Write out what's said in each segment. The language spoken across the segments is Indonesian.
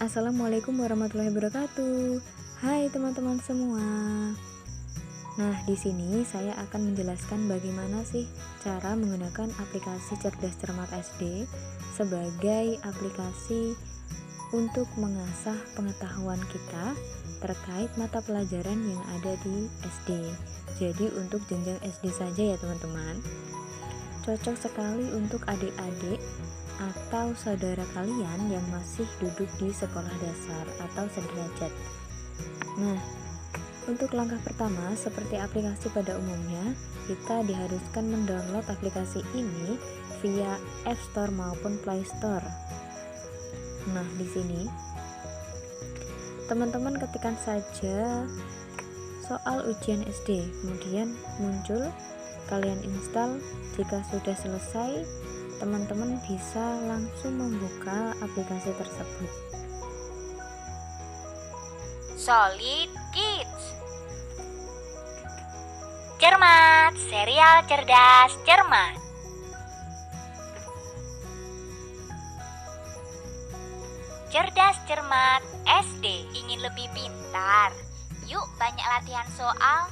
Assalamualaikum warahmatullahi wabarakatuh. Hai teman-teman semua. Nah, di sini saya akan menjelaskan bagaimana sih cara menggunakan aplikasi Cerdas Cermat SD sebagai aplikasi untuk mengasah pengetahuan kita terkait mata pelajaran yang ada di SD. Jadi untuk jenjang SD saja ya teman-teman. Cocok sekali untuk adik-adik atau saudara kalian yang masih duduk di sekolah dasar atau sederajat. Nah, untuk langkah pertama, seperti aplikasi pada umumnya, kita diharuskan mendownload aplikasi ini via App Store maupun Play Store. Nah, di sini teman-teman ketikkan saja soal ujian SD, kemudian muncul, kalian install. Jika sudah selesai, teman-teman bisa langsung membuka aplikasi tersebut. Solid Kids, cermat, serial cerdas cermat. Cerdas cermat SD, ingin lebih pintar? Yuk banyak latihan soal.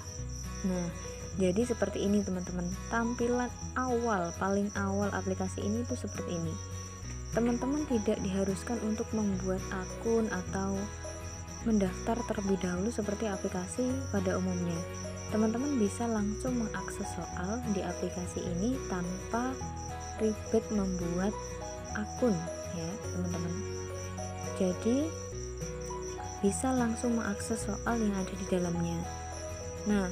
Nah, jadi seperti ini teman-teman, tampilan awal, paling awal aplikasi ini tuh seperti ini. Teman-teman tidak diharuskan untuk membuat akun atau mendaftar terlebih dahulu seperti aplikasi pada umumnya. Teman-teman bisa langsung mengakses soal di aplikasi ini tanpa ribet membuat akun ya teman-teman. Jadi bisa langsung mengakses soal yang ada di dalamnya. Nah,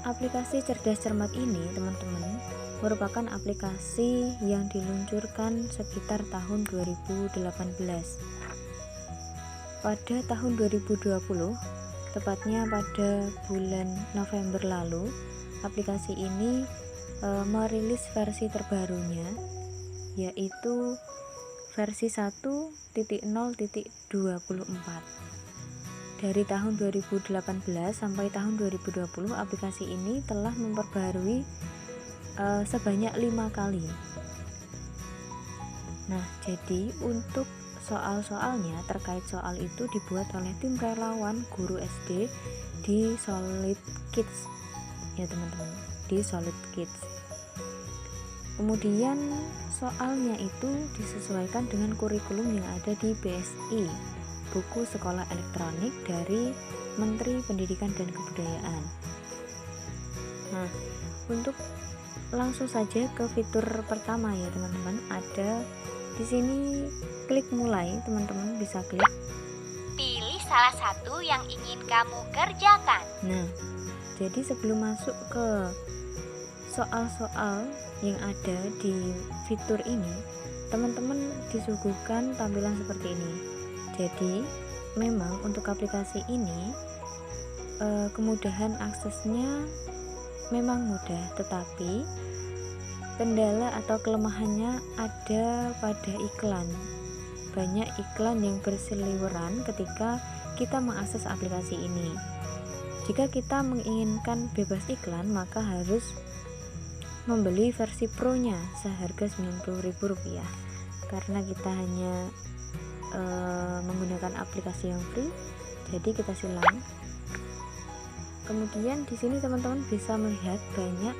aplikasi Cerdas Cermat ini teman-teman merupakan aplikasi yang diluncurkan sekitar tahun 2018. Pada tahun 2020, tepatnya pada bulan November lalu, aplikasi ini merilis versi terbarunya, yaitu versi 1.0.24. Dari tahun 2018 sampai tahun 2020, aplikasi ini telah memperbarui sebanyak 5 kali. Nah, jadi untuk soal-soalnya terkait soal itu dibuat oleh tim relawan guru SD di Solid Kids ya teman-teman, di Solid Kids. Kemudian soalnya itu disesuaikan dengan kurikulum yang ada di BSI, buku sekolah elektronik dari Menteri Pendidikan dan Kebudayaan. Nah, untuk langsung saja ke fitur pertama ya teman-teman, ada di sini klik mulai, teman-teman bisa klik. Pilih salah satu yang ingin kamu kerjakan. Nah, jadi sebelum masuk ke soal-soal yang ada di fitur ini, teman-teman disuguhkan tampilan seperti ini. Jadi memang untuk aplikasi ini kemudahan aksesnya memang mudah, tetapi kendala atau kelemahannya ada pada iklan. Banyak iklan yang berseliweran ketika kita mengakses aplikasi ini. Jika kita menginginkan bebas iklan, maka harus membeli versi Pro-nya seharga Rp90.000. Karena kita hanya menggunakan aplikasi yang free, jadi kita silang. Kemudian di sini teman-teman bisa melihat banyak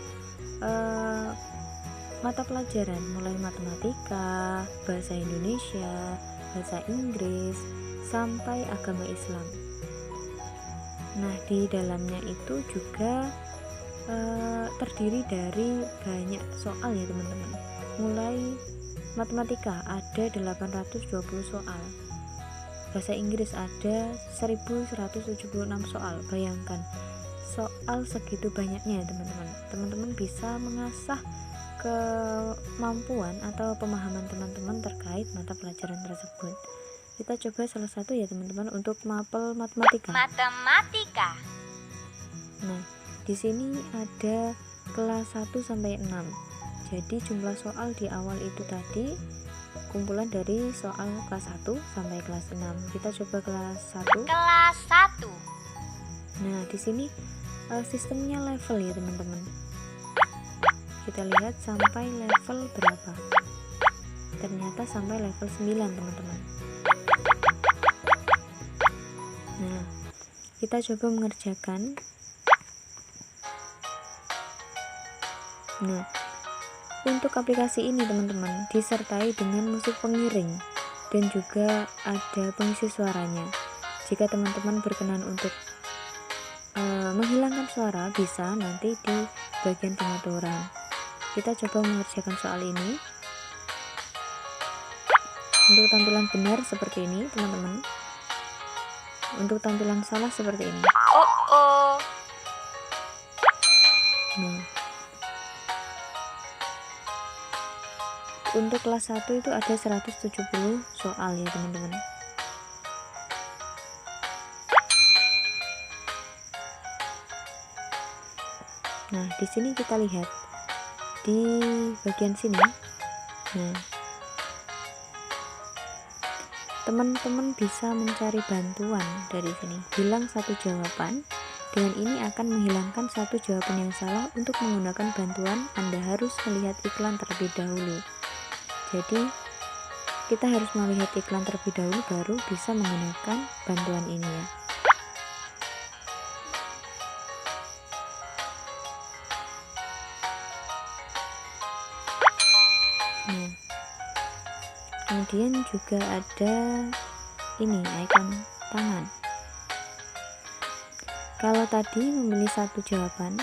mata pelajaran, mulai matematika, bahasa Indonesia, bahasa Inggris, sampai agama Islam. Nah, di dalamnya itu juga terdiri dari banyak soal ya teman-teman. Mulai matematika ada 820 soal, bahasa Inggris ada 1176 soal. Bayangkan soal segitu banyaknya ya teman-teman. Teman-teman bisa mengasah kemampuan atau pemahaman teman-teman terkait mata pelajaran tersebut. Kita coba salah satu ya teman-teman, untuk mapel matematika. Matematika. Nah, di sini ada kelas 1 sampai 6. Jadi jumlah soal di awal itu tadi kumpulan dari soal kelas 1 sampai kelas 6. Kita coba kelas 1. Kelas 1. Nah, di sini sistemnya level ya teman-teman. Kita lihat sampai level berapa. Ternyata sampai level 9 teman-teman. kita coba mengerjakan. Nah, untuk aplikasi ini teman-teman disertai dengan musik pengiring dan juga ada pengisi suaranya. Jika teman-teman berkenan untuk menghilangkan suara, bisa nanti di bagian pengaturan. Kita coba mengerjakan soal ini. Untuk tampilan benar seperti ini teman-teman, untuk tampilan salah seperti ini. Nah, untuk kelas 1 itu ada 170 soal ya teman-teman. Nah, di sini kita lihat di bagian sini. Nah, teman-teman bisa mencari bantuan dari sini. Bilang satu jawaban. Dengan ini akan menghilangkan satu jawaban yang salah. Untuk menggunakan bantuan, Anda harus melihat iklan terlebih dahulu. Jadi, kita harus melihat iklan terlebih dahulu baru bisa menggunakan bantuan ini ya. Nah, kemudian juga ada ini ikon tangan. Kalau tadi memilih satu jawaban,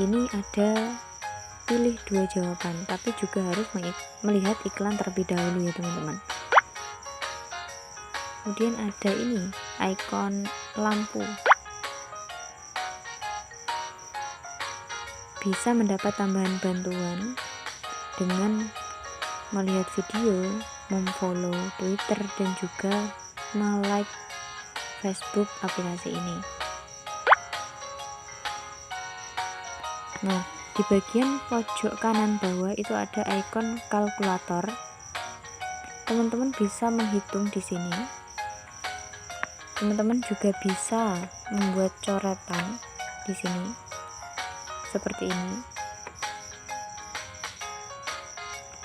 ini ada pilih dua jawaban, tapi juga harus melihat iklan terlebih dahulu ya teman-teman. Kemudian ada ini ikon lampu. Bisa mendapat tambahan bantuan dengan melihat video, memfollow Twitter, dan juga like Facebook aplikasi ini. Nah, di bagian pojok kanan bawah itu ada ikon kalkulator. Teman-teman bisa menghitung di sini. Teman-teman juga bisa membuat coretan di sini seperti ini,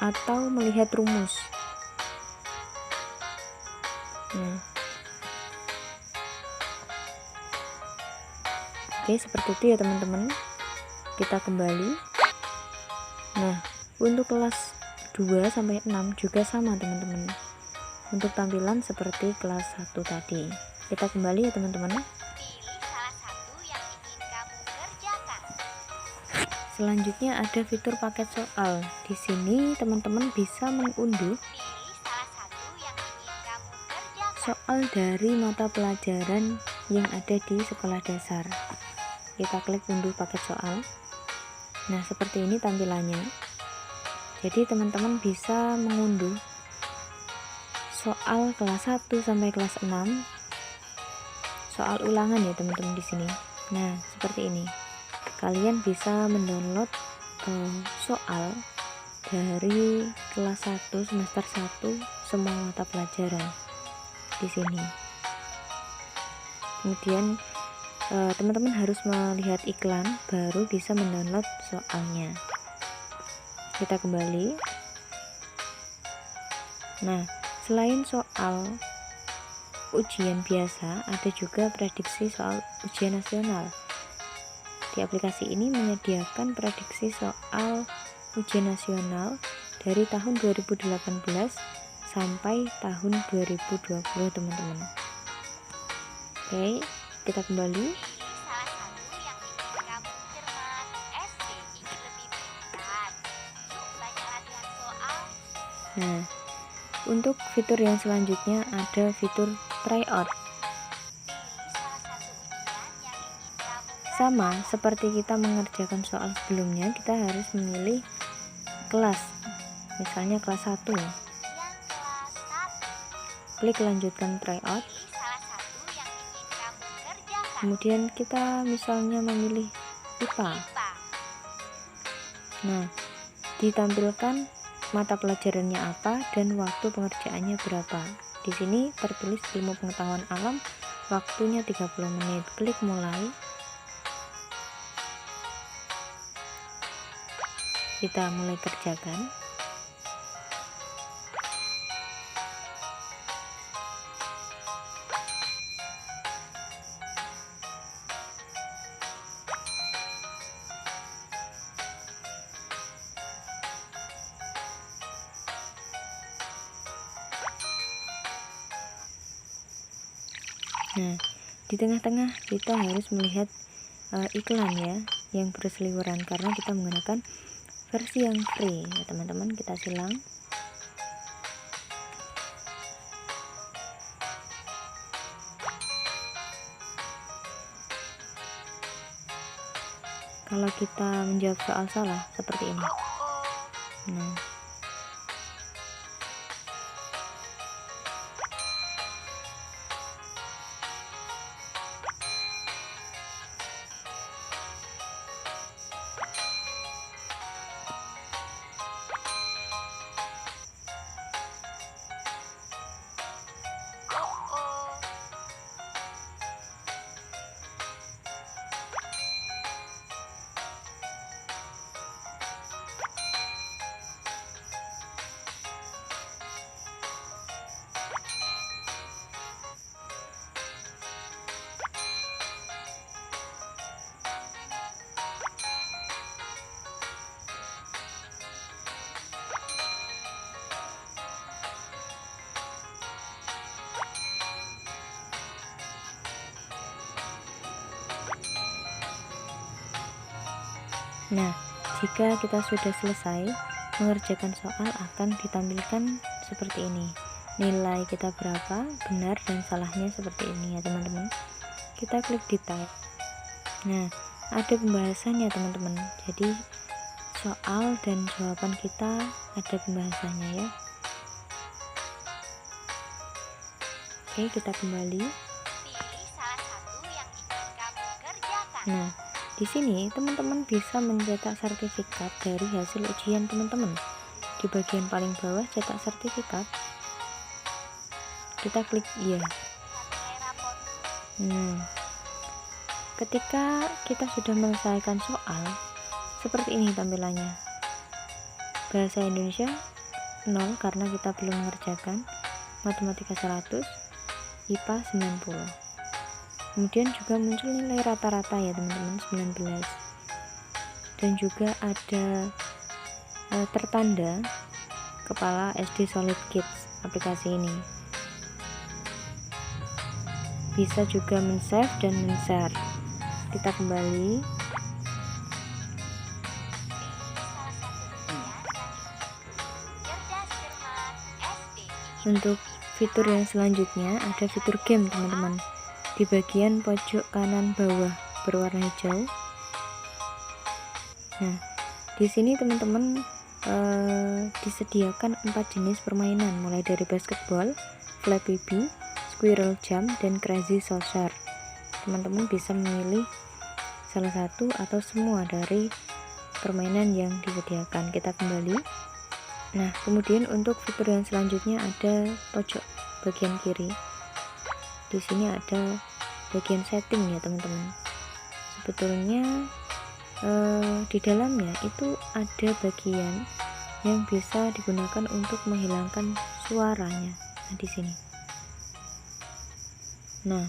atau melihat rumus. Nah, oke, seperti itu ya teman-teman. Kita kembali. Nah, untuk kelas 2 sampai 6 juga sama teman-teman. Untuk tampilan seperti kelas 1 tadi. Kita kembali ya teman-teman. Pilih salah satu yang ingin kamu kerjakan. Selanjutnya ada fitur paket soal. Di sini teman-teman bisa mengunduh Pilih salah satu yang ingin kamu kerjakan. soal dari mata pelajaran yang ada di sekolah dasar. Kita klik unduh paket soal. Nah, seperti ini tampilannya. Jadi teman-teman bisa mengunduh soal kelas 1 sampai kelas 6. Soal ulangan ya teman-teman di sini. Nah, seperti ini. Kalian bisa mendownload soal dari kelas 1 semester 1 semua mata pelajaran di sini. Kemudian teman-teman harus melihat iklan baru bisa mendownload soalnya. Kita kembali. Nah, selain soal ujian biasa, ada juga prediksi soal ujian nasional. Di aplikasi ini menyediakan prediksi soal ujian nasional dari tahun 2018 sampai tahun 2020 teman-teman. Oke, kita kembali. Pilih salah satu yang ingin kamu cermat. SD ingin lebih pintar. Yuk banyak latihan soal. Nah, untuk fitur yang selanjutnya ada fitur tryout. Pilih salah satu ujian yang ingin kamu Sama seperti kita mengerjakan soal sebelumnya, kita harus memilih kelas. Misalnya kelas 1. yang kelas 1. Klik lanjutkan tryout. Pilih salah satu yang ingin kamu kerjakan. Kemudian kita misalnya memilih IPA. IPA. Nah, ditampilkan mata pelajarannya apa dan waktu pengerjaannya berapa. Di sini tertulis ilmu pengetahuan alam, waktunya 30 menit. Klik mulai. Kita mulai kerjakan. Nah, di tengah-tengah kita harus melihat iklan ya yang berseliweran karena kita menggunakan versi yang free ya teman-teman. Kita silang. Kalau kita menjawab soal salah seperti ini. Nah, Nah, jika kita sudah selesai mengerjakan soal akan ditampilkan seperti ini. Nilai kita berapa, benar dan salahnya seperti ini ya teman-teman. Kita klik detail. Nah, ada pembahasannya teman-teman. Jadi soal dan jawaban kita ada pembahasannya ya. Oke, kita kembali. Pilih salah satu yang ingin kamu kerjakan. Nah, di sini teman-teman bisa mencetak sertifikat dari hasil ujian teman-teman. Di bagian paling bawah cetak sertifikat. Kita klik iya. Nilai rapor. Ketika kita sudah menyelesaikan soal, seperti ini tampilannya. Bahasa Indonesia 0 karena kita belum mengerjakan. Matematika 100, IPA 90. Kemudian juga muncul nilai rata-rata ya teman-teman, 19. Dan juga ada tertanda kepala SD Solid Kids aplikasi ini. Bisa juga men-save dan men-share. Kita kembali. Pilih salah satu ujian yang cerdas cermat SD ingin Untuk fitur yang selanjutnya ada fitur game teman-teman. Di bagian pojok kanan bawah berwarna hijau. Nah, di sini teman-teman disediakan 4 jenis permainan mulai dari basketball, Flappy Bee, Squirrel Jump, dan Crazy Saucer. Teman-teman bisa memilih salah satu atau semua dari permainan yang disediakan. Kita kembali. Nah, kemudian untuk fitur yang selanjutnya ada pojok bagian kiri. Di sini ada bagian setting ya teman-teman. Sebetulnya di dalamnya itu ada bagian yang bisa digunakan untuk menghilangkan suaranya. Nah, di sini. Nah,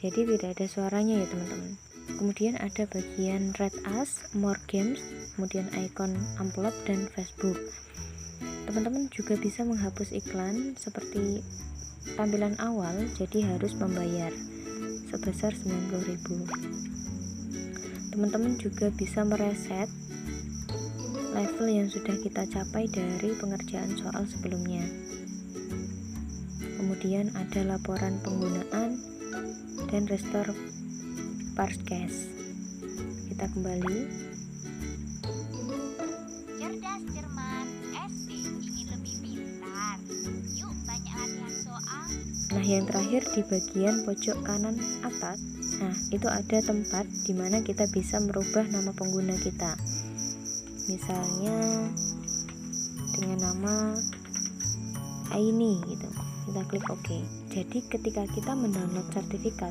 jadi tidak ada suaranya ya teman-teman. Kemudian ada bagian Read Us, More Games, kemudian icon amplop dan Facebook. Teman-teman juga bisa menghapus iklan seperti tampilan awal, jadi harus membayar sebesar 90.000. Teman-teman juga bisa mereset level yang sudah kita capai dari pengerjaan soal sebelumnya. Kemudian ada laporan penggunaan dan restore Parskes. Kita kembali. cerdas cermat SD ingin lebih pintar. Yuk banyak latihan soal. Nah, yang terakhir di bagian pojok kanan atas, nah itu ada tempat di mana kita bisa merubah nama pengguna kita. Misalnya dengan nama Aini gitu. Kita klik OK. Jadi ketika kita mendownload sertifikat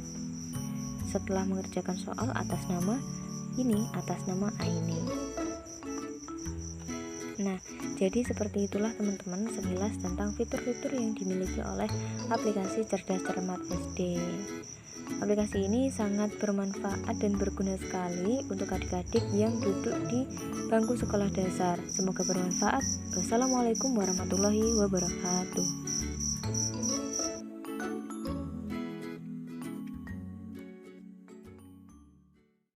setelah mengerjakan soal atas nama ini, atas nama Aini. Nah, jadi seperti itulah teman-teman sekilas tentang fitur-fitur yang dimiliki oleh aplikasi Cerdas Cermat SD. Aplikasi ini sangat bermanfaat dan berguna sekali untuk adik-adik yang duduk di bangku sekolah dasar. Semoga bermanfaat. Wassalamualaikum warahmatullahi wabarakatuh.